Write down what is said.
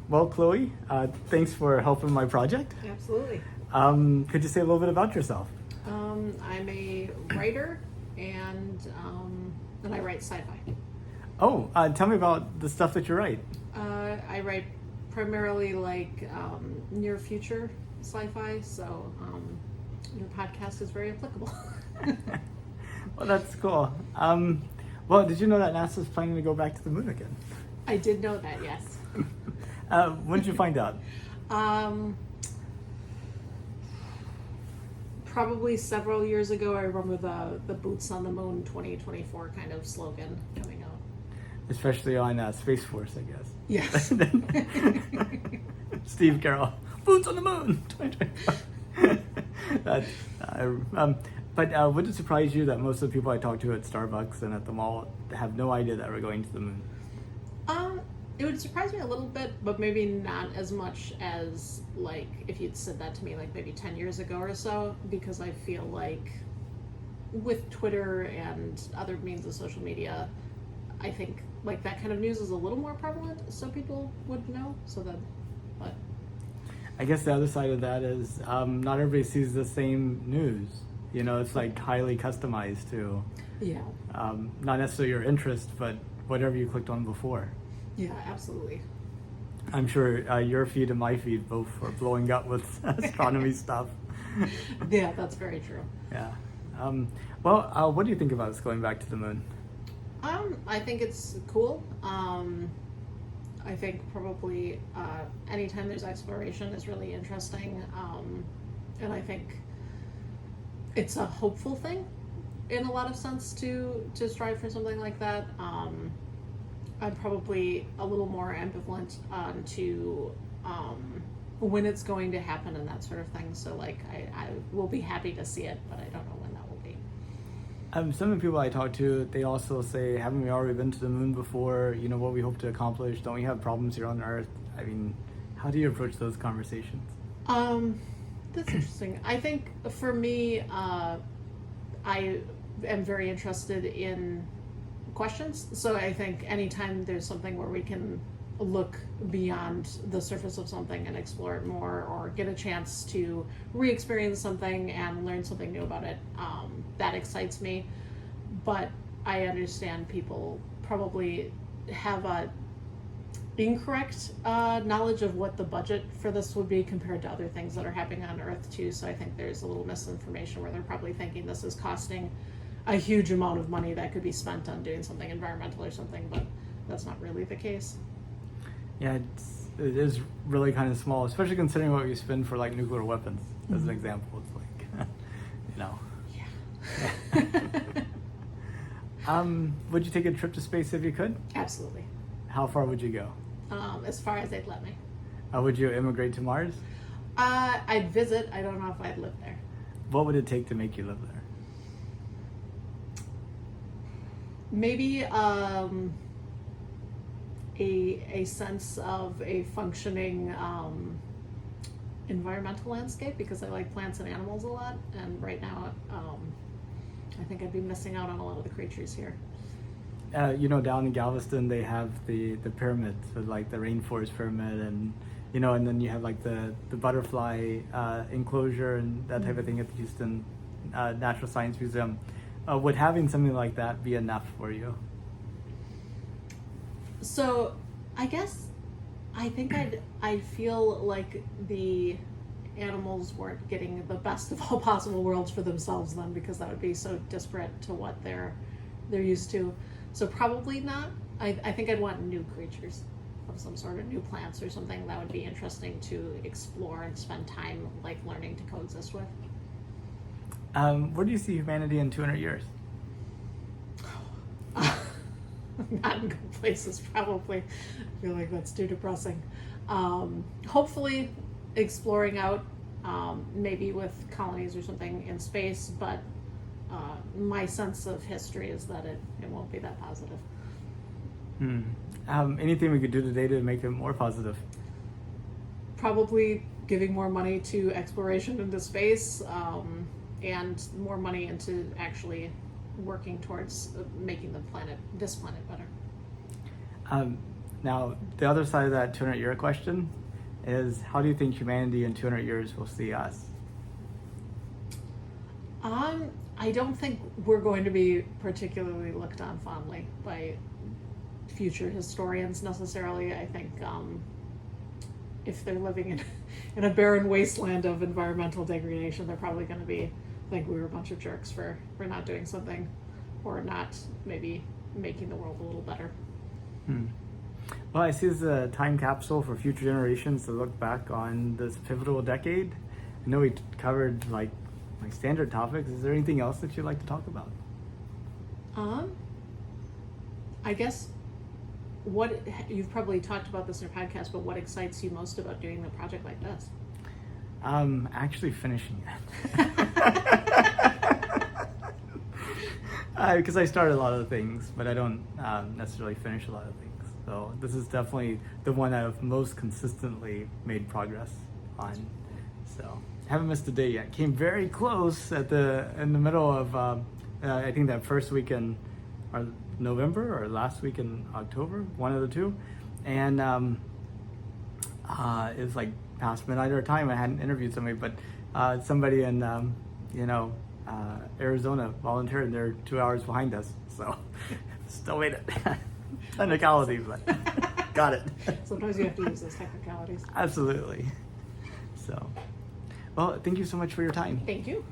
Well, Chloe, thanks for helping my project. Absolutely. Could you say a little bit about yourself? I'm a writer and I write sci-fi. Oh, tell me about the stuff that you write. I write primarily like near future sci-fi, so your podcast is very applicable. Well, that's cool. Well, did you know that NASA's planning to go back to the moon again? I did know that, yes. When did you find out? Probably several years ago. I remember the Boots on the Moon 2024 kind of slogan coming out. Especially on Space Force, I guess. Yes. Steve Carroll, boots on the moon. 2025. But would it surprise you that most of the people I talk to at Starbucks and at the mall have no idea that we're going to the moon? It would surprise me a little bit, but maybe not as much as like if you'd said that to me like maybe 10 years ago or so, because I feel like with Twitter and other means of social media, I think like that kind of news is a little more prevalent, so people would know. But I guess the other side of that is not everybody sees the same news. You know, it's like highly customized to yeah, not necessarily your interest, but whatever you clicked on before. yeah, absolutely. I'm sure your feed and my feed both are blowing up with astronomy stuff. Yeah, that's very true. Yeah. Well, what do you think about us going back to the moon? I think it's cool. I think probably anytime there's exploration is really interesting, and I think it's a hopeful thing in a lot of sense to strive for something like that. I'm probably a little more ambivalent to when it's going to happen and that sort of thing. So like I will be happy to see it, but I don't know when that will be. Some of the people I talk to, they also say, haven't we already been to the moon before? You know, what we hope to accomplish? Don't we have problems here on Earth? I mean, how do you approach those conversations? That's interesting. I think for me, I am very interested in questions. So I think anytime there's something where we can look beyond the surface of something and explore it more, or get a chance to re-experience something and learn something new about it, that excites me. But I understand people probably have a incorrect knowledge of what the budget for this would be compared to other things that are happening on Earth too. So I think there's a little misinformation where they're probably thinking this is costing a huge amount of money that could be spent on doing something environmental or something, but that's not really the case. Yeah, it is really kind of small, especially considering what we spend for like nuclear weapons, as an example. It's like, you know. Yeah. Would you take a trip to space if you could? Absolutely. How far would you go? As far as they'd let me. Would you immigrate to Mars? I'd visit. I don't know if I'd live there. What would it take to make you live there? Maybe a sense of a functioning environmental landscape, because I like plants and animals a lot, and right now I think I'd be missing out on a lot of the creatures here. You know, down in Galveston, they have the pyramids, so like the rainforest pyramid, and you know, and then you have like the butterfly enclosure and that type of thing at the Houston Natural Science Museum. Would having something like that be enough for you? So, I guess I think I'd feel like the animals weren't getting the best of all possible worlds for themselves then, because that would be so disparate to what they're used to. So probably not. I think I'd want new creatures of some sort, of new plants or something that would be interesting to explore and spend time like learning to coexist with. Where do you see humanity in 200 years? Not in good places, probably. I feel like that's too depressing. Hopefully exploring out, maybe with colonies or something in space, but my sense of history is that it won't be that positive. Anything we could do today to make it more positive? Probably giving more money to exploration into space, and more money into actually working towards making this planet better. Now, the other side of that 200-year question is, how do you think humanity in 200 years will see us? I don't think we're going to be particularly looked on fondly by future historians necessarily. I think if they're living in a barren wasteland of environmental degradation, they're probably going to think we were a bunch of jerks for not doing something, or not maybe making the world a little better. Well, I see this as a time capsule for future generations to look back on this pivotal decade. I know we covered like my standard topics. Is there anything else that you'd like to talk about? I guess what you've probably talked about this in your podcast, but what excites you most about doing a project like this? Actually finishing it. Because I started a lot of the things, but I don't necessarily finish a lot of things. So this is definitely the one I've most consistently made progress on. So haven't missed a day yet. Came very close in the middle of I think that first week in November or last week in October, one of the two, and it was like past midnight our time. I hadn't interviewed somebody, but somebody in Arizona volunteered, and they're 2 hours behind us, so still made it. Technicalities, but got it. Sometimes you have to use those technicalities. Absolutely. So, well, thank you so much for your time. Thank you.